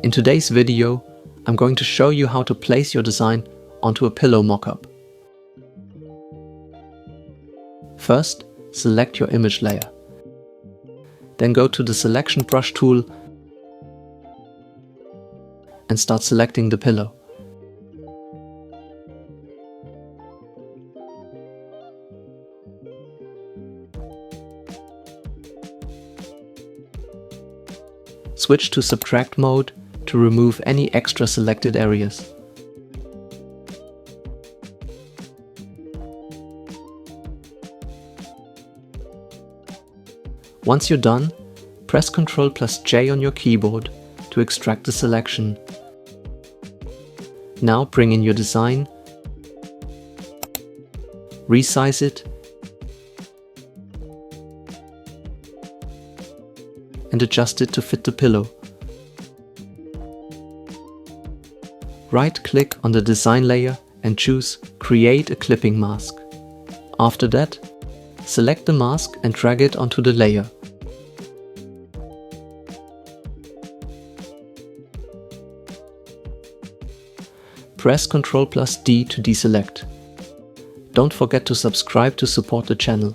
In today's video, I'm going to show you how to place your design onto a pillow mockup. First, select your image layer. Then go to the selection brush tool and start selecting the pillow. Switch to subtract mode to remove any extra selected areas. Once you're done, press Ctrl+J on your keyboard to extract the selection. Now bring in your design, resize it, and adjust it to fit the pillow. Right-click on the design layer and choose Create a clipping mask. After that, select the mask and drag it onto the layer. Press Ctrl+D to deselect. Don't forget to subscribe to support the channel.